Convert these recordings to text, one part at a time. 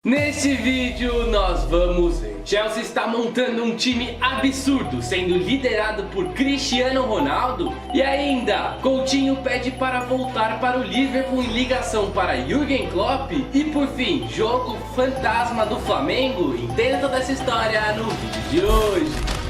Neste vídeo nós vamos ver: Chelsea está montando um time absurdo, sendo liderado por Cristiano Ronaldo, e ainda Coutinho pede para voltar para o Liverpool em ligação para Jürgen Klopp, e por fim, jogo fantasma do Flamengo. Entenda toda essa história no vídeo de hoje.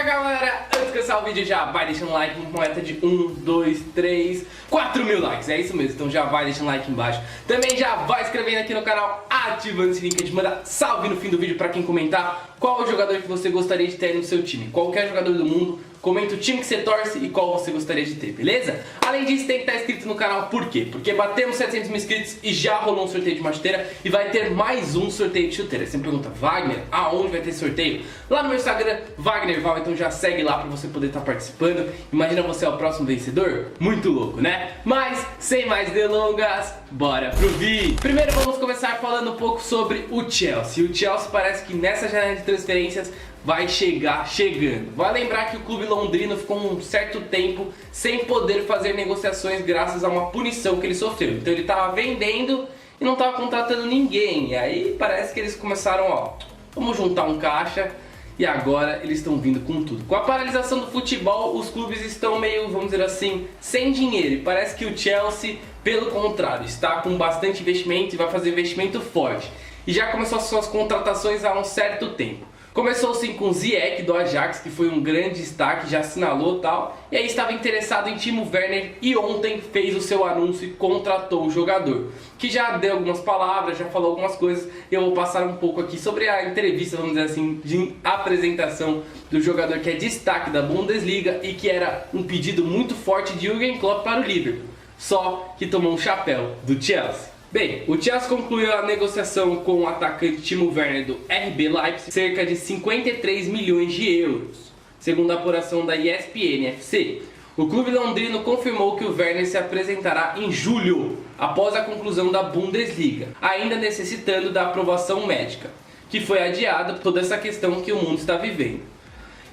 Galera, antes de começar o vídeo já vai deixando um like, uma meta de 1, 2, 3, 4 mil likes, é isso mesmo, então já vai deixando um like embaixo. Também já vai inscrevendo aqui no canal, ativando esse link, a gente manda salve no fim do vídeo pra quem comentar qual o jogador que você gostaria de ter no seu time. Qualquer jogador do mundo, comenta o time que você torce e qual você gostaria de ter, beleza? Além disso, tem que estar inscrito no canal, por quê? Porque batemos 700 mil inscritos e já rolou um sorteio de uma chuteira e vai ter mais um sorteio de chuteira. Você me pergunta, Wagner, aonde vai ter sorteio? Lá no meu Instagram, WagnerVal, então já segue lá pra você poder estar participando. Imagina você é o próximo vencedor? Muito louco, né? Mas, sem mais delongas, bora pro vídeo! Primeiro vamos começar falando um pouco sobre o Chelsea. O Chelsea parece que nessa janela de transferências vai chegando. Vai lembrar que o clube londrino ficou um certo tempo sem poder fazer negociações graças a uma punição que ele sofreu. Então ele estava vendendo e não estava contratando ninguém. E aí parece que eles começaram, ó, vamos juntar um caixa. E agora eles estão vindo com tudo. Com a paralisação do futebol, os clubes estão meio, vamos dizer assim, sem dinheiro. E parece que o Chelsea, pelo contrário, está com bastante investimento e vai fazer investimento forte. E já começou as suas contratações há um certo tempo. Começou sim com o Ziyech do Ajax, que foi um grande destaque, já assinalou e tal. E aí estava interessado em Timo Werner e ontem fez o seu anúncio e contratou o jogador. Que já deu algumas palavras, já falou algumas coisas. Eu vou passar um pouco aqui sobre a entrevista, vamos dizer assim, de apresentação do jogador que é destaque da Bundesliga e que era um pedido muito forte de Jürgen Klopp para o Liverpool. Só que tomou um chapéu do Chelsea. Bem, o Chelsea concluiu a negociação com o atacante Timo Werner do RB Leipzig, cerca de 53 milhões de euros, segundo a apuração da ESPN FC. O clube londrino confirmou que o Werner se apresentará em julho, após a conclusão da Bundesliga, ainda necessitando da aprovação médica, que foi adiada por toda essa questão que o mundo está vivendo.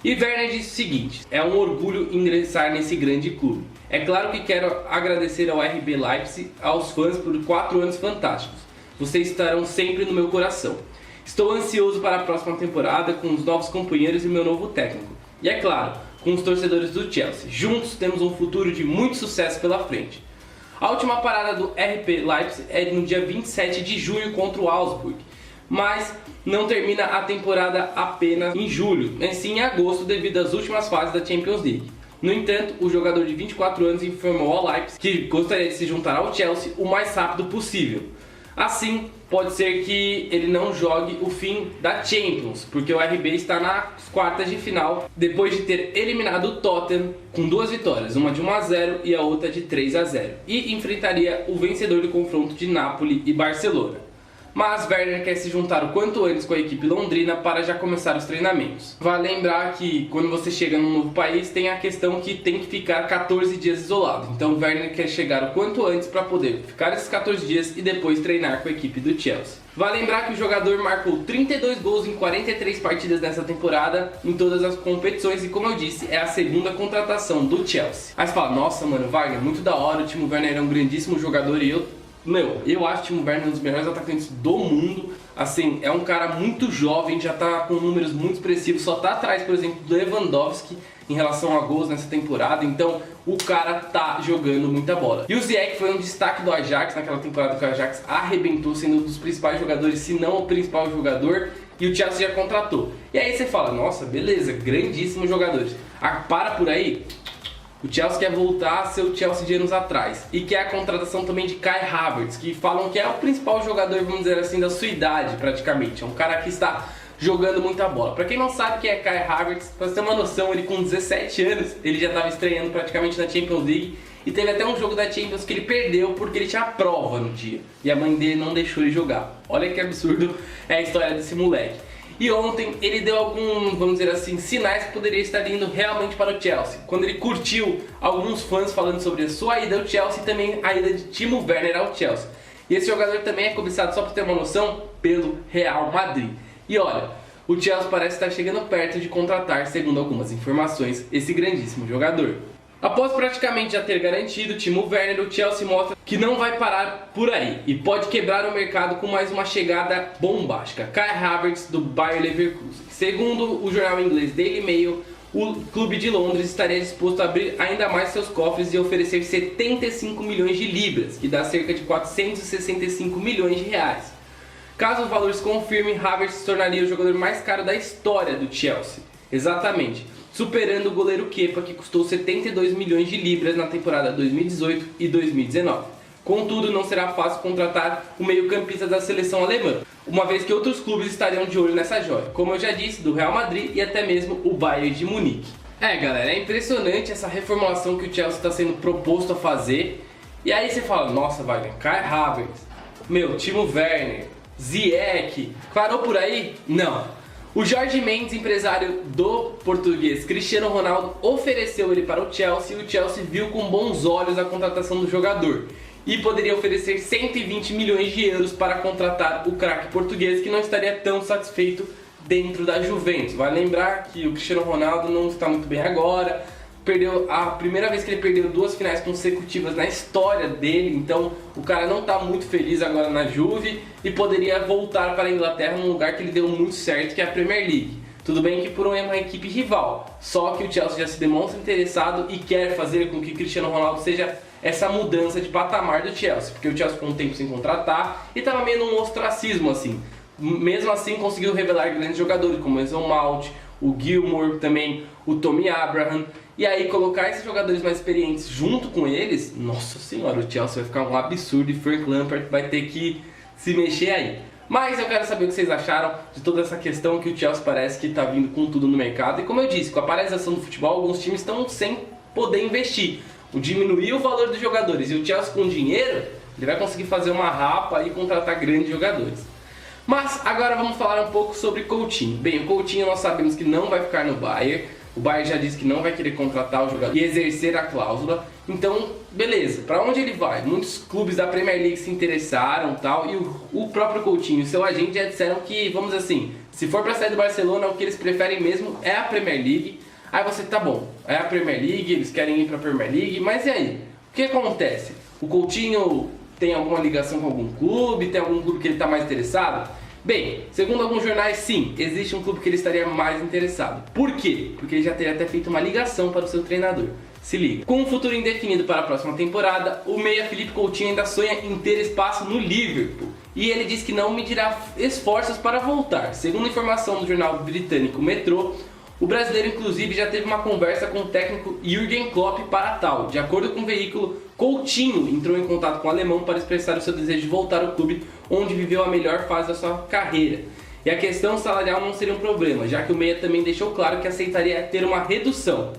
E Werner disse o seguinte: é um orgulho ingressar nesse grande clube. É claro que quero agradecer ao RB Leipzig, aos fãs por 4 anos fantásticos. Vocês estarão sempre no meu coração. Estou ansioso para a próxima temporada com os novos companheiros e meu novo técnico. E é claro, com os torcedores do Chelsea. Juntos temos um futuro de muito sucesso pela frente. A última parada do RB Leipzig é no dia 27 de junho contra o Augsburg. Mas não termina a temporada apenas em julho, mas sim em agosto devido às últimas fases da Champions League. No entanto, o jogador de 24 anos informou ao Leipzig que gostaria de se juntar ao Chelsea o mais rápido possível. Assim, pode ser que ele não jogue o fim da Champions, porque o RB está nas quartas de final, depois de ter eliminado o Tottenham com 2 vitórias, uma de 1-0 e a outra de 3-0, e enfrentaria o vencedor do confronto de Napoli e Barcelona. Mas Werner quer se juntar o quanto antes com a equipe londrina para já começar os treinamentos. Vale lembrar que quando você chega num novo país tem a questão que tem que ficar 14 dias isolado. Então Werner quer chegar o quanto antes para poder ficar esses 14 dias e depois treinar com a equipe do Chelsea. Vale lembrar que o jogador marcou 32 gols em 43 partidas nessa temporada em todas as competições e, como eu disse, é a segunda contratação do Chelsea. Aí você fala, nossa mano, Wagner, muito da hora, o Timo Werner é um grandíssimo jogador e eu acho o Timo Werner um dos melhores atacantes do mundo. Assim, é um cara muito jovem, já tá com números muito expressivos, só tá atrás, por exemplo, do Lewandowski em relação a gols nessa temporada. Então, o cara tá jogando muita bola. E o Ziyech foi um destaque do Ajax naquela temporada que o Ajax arrebentou, sendo um dos principais jogadores, se não o principal jogador, e o Chelsea já contratou. E aí você fala, nossa, beleza, grandíssimos jogadores. Para por aí. O Chelsea quer voltar a ser o Chelsea de anos atrás. E quer a contratação também de Kai Havertz, que falam que é o principal jogador, vamos dizer assim, da sua idade praticamente. É um cara que está jogando muita bola. Pra quem não sabe quem é Kai Havertz, pra você ter uma noção, ele com 17 anos, ele já estava estreando praticamente na Champions League. E teve até um jogo da Champions que ele perdeu porque ele tinha prova no dia. E a mãe dele não deixou ele jogar. Olha que absurdo é a história desse moleque. E ontem ele deu alguns, vamos dizer assim, sinais que poderia estar indo realmente para o Chelsea. Quando ele curtiu alguns fãs falando sobre a sua ida ao Chelsea e também a ida de Timo Werner ao Chelsea. E esse jogador também é cobiçado, só para ter uma noção, pelo Real Madrid. E olha, o Chelsea parece estar chegando perto de contratar, segundo algumas informações, esse grandíssimo jogador. Após praticamente já ter garantido o Timo Werner, o Chelsea mostra que não vai parar por aí e pode quebrar o mercado com mais uma chegada bombástica. Kai Havertz do Bayer Leverkusen. Segundo o jornal inglês Daily Mail, o clube de Londres estaria disposto a abrir ainda mais seus cofres e oferecer 75 milhões de libras, que dá cerca de 465 milhões de reais. Caso o valor se confirme, Havertz se tornaria o jogador mais caro da história do Chelsea. Exatamente, superando o goleiro Kepa, que custou 72 milhões de libras na temporada 2018 e 2019. Contudo, não será fácil contratar o meio-campista da seleção alemã, uma vez que outros clubes estariam de olho nessa joia, como eu já disse, do Real Madrid e até mesmo o Bayern de Munique. Galera, é impressionante essa reformulação que o Chelsea está sendo proposto a fazer. E aí você fala, nossa, Wagner, Kai Havertz, Timo Werner, Ziyech, parou por aí? Não. O Jorge Mendes, empresário do português Cristiano Ronaldo, ofereceu ele para o Chelsea e o Chelsea viu com bons olhos a contratação do jogador e poderia oferecer 120 milhões de euros para contratar o craque português, que não estaria tão satisfeito dentro da Juventus. Vai lembrar que o Cristiano Ronaldo não está muito bem agora, perdeu a primeira vez que ele perdeu 2 finais consecutivas na história dele, então o cara não está muito feliz agora na Juve e poderia voltar para a Inglaterra num lugar que ele deu muito certo, que é a Premier League. Tudo bem que por uma equipe rival, só que o Chelsea já se demonstra interessado e quer fazer com que Cristiano Ronaldo seja essa mudança de patamar do Chelsea, porque o Chelsea ficou um tempo sem contratar e estava meio num ostracismo assim. Mesmo assim conseguiu revelar grandes jogadores como o Mason Mount, o Gilmour, também o Tommy Abraham. E aí colocar esses jogadores mais experientes junto com eles, nossa senhora, o Chelsea vai ficar um absurdo e Frank Lampard vai ter que se mexer aí. Mas eu quero saber o que vocês acharam de toda essa questão que o Chelsea parece que está vindo com tudo no mercado. E como eu disse, com a paralisação do futebol, alguns times estão sem poder investir. Diminuir o valor dos jogadores e o Chelsea com dinheiro, ele vai conseguir fazer uma rapa e contratar grandes jogadores. Mas agora vamos falar um pouco sobre Coutinho. Bem, o Coutinho nós sabemos que não vai ficar no Bayern. O Bayern já disse que não vai querer contratar o jogador e exercer a cláusula. Então, beleza, para onde ele vai? Muitos clubes da Premier League se interessaram tal, e o próprio Coutinho e seu agente já disseram que, vamos dizer assim, se for para sair do Barcelona, o que eles preferem mesmo é a Premier League. Aí você, tá bom, é a Premier League, eles querem ir para a Premier League, mas e aí? O que acontece? O Coutinho tem alguma ligação com algum clube? Tem algum clube que ele está mais interessado? Bem, segundo alguns jornais, sim, existe um clube que ele estaria mais interessado. Por quê? Porque ele já teria até feito uma ligação para o seu treinador. Se liga. Com um futuro indefinido para a próxima temporada, o meia Philippe Coutinho ainda sonha em ter espaço no Liverpool. E ele diz que não medirá esforços para voltar. Segundo informação do jornal britânico Metro, o brasileiro inclusive já teve uma conversa com o técnico Jürgen Klopp para tal. De acordo com o veículo, Coutinho entrou em contato com o alemão para expressar o seu desejo de voltar ao clube onde viveu a melhor fase da sua carreira. E a questão salarial não seria um problema, já que o meia também deixou claro que aceitaria ter uma redução.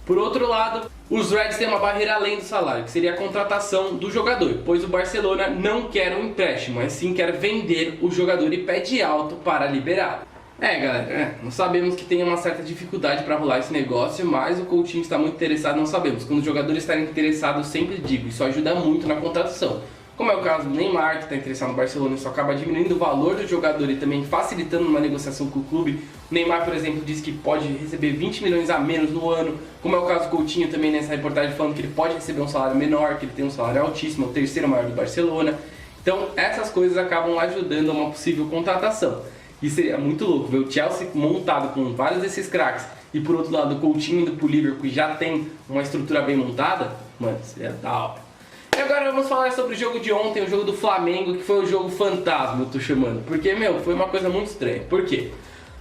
Por outro lado, os Reds têm uma barreira além do salário, que seria a contratação do jogador, pois o Barcelona não quer um empréstimo, mas sim quer vender o jogador e pede alto para liberá-lo. Galera, nós sabemos que tem uma certa dificuldade para rolar esse negócio, mas o Coutinho está muito interessado, não sabemos. Quando os jogadores estarem interessados, eu sempre digo, isso ajuda muito na contratação. Como é o caso do Neymar, que está interessado no Barcelona, isso acaba diminuindo o valor do jogador e também facilitando uma negociação com o clube. O Neymar, por exemplo, disse que pode receber 20 milhões a menos no ano, como é o caso do Coutinho também nessa reportagem falando que ele pode receber um salário menor, que ele tem um salário altíssimo, o terceiro maior do Barcelona. Então essas coisas acabam ajudando a uma possível contratação. E seria muito louco ver o Chelsea montado com vários desses craques e por outro lado o Coutinho indo pro Liverpool, que já tem uma estrutura bem montada. Mano, seria da hora. E agora vamos falar sobre o jogo de ontem, o jogo do Flamengo, que foi o jogo fantasma, eu tô chamando. Porque, foi uma coisa muito estranha. Por quê?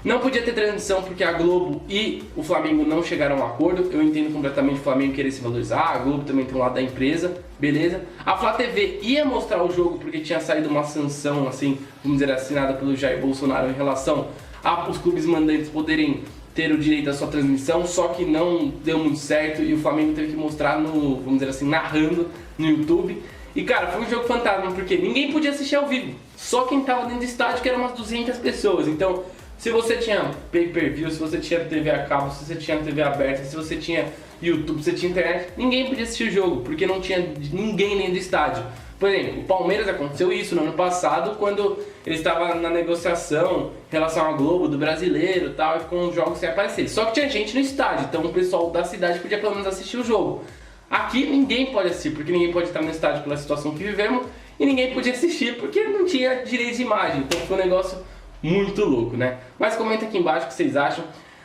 Não podia ter transmissão porque a Globo e o Flamengo não chegaram a um acordo. Eu entendo completamente o Flamengo querer se valorizar, a Globo também tem um lado da empresa, beleza? A Flá TV ia mostrar o jogo porque tinha saído uma sanção, assim, vamos dizer, assinada pelo Jair Bolsonaro em relação aos clubes mandantes poderem ter o direito à sua transmissão, só que não deu muito certo e o Flamengo teve que mostrar no, vamos dizer assim, narrando no YouTube. E cara, foi um jogo fantasma porque ninguém podia assistir ao vivo, só quem tava dentro do estádio, que eram umas 200 pessoas. Então, se você tinha pay-per-view, se você tinha TV a cabo, se você tinha TV aberta, se você tinha YouTube, se você tinha internet, ninguém podia assistir o jogo, porque não tinha ninguém dentro do estádio. Por exemplo, o Palmeiras aconteceu isso no ano passado, quando ele estava na negociação em relação ao Globo do Brasileiro e tal, e ficou uns jogos sem aparecer. Só que tinha gente no estádio, então o pessoal da cidade podia pelo menos assistir o jogo. Aqui ninguém pode assistir, porque ninguém pode estar no estádio pela situação que vivemos, e ninguém podia assistir porque não tinha direito de imagem. Então foi um negócio muito louco, né? Mas comenta aqui embaixo o que vocês acham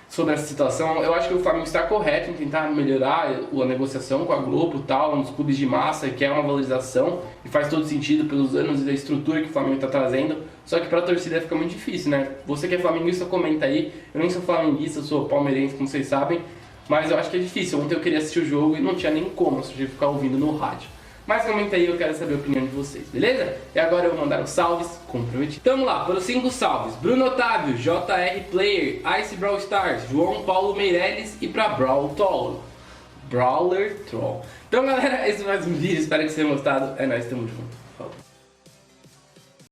sobre essa situação. Eu acho que o Flamengo está correto em tentar melhorar a negociação com a Globo e tal, nos clubes de massa, que é uma valorização e faz todo sentido pelos anos e da estrutura que o Flamengo está trazendo. Só que para a torcida fica muito difícil, né? Você que é flamenguista, comenta aí. Eu nem sou flamenguista, eu sou palmeirense, como vocês sabem, mas eu acho que é difícil. Ontem eu queria assistir o jogo e não tinha nem como, só tinha que ficar ouvindo no rádio. Mas comenta aí, eu quero saber a opinião de vocês, beleza? E agora eu vou mandar os salves comprometidos. Então vamos lá, para os 5 salves: Bruno Otávio, JR Player, Ice Brawl Stars, João Paulo Meirelles e para Brawler Troll. Então galera, esse foi mais um vídeo, espero que vocês tenham gostado. É nóis, tamo junto.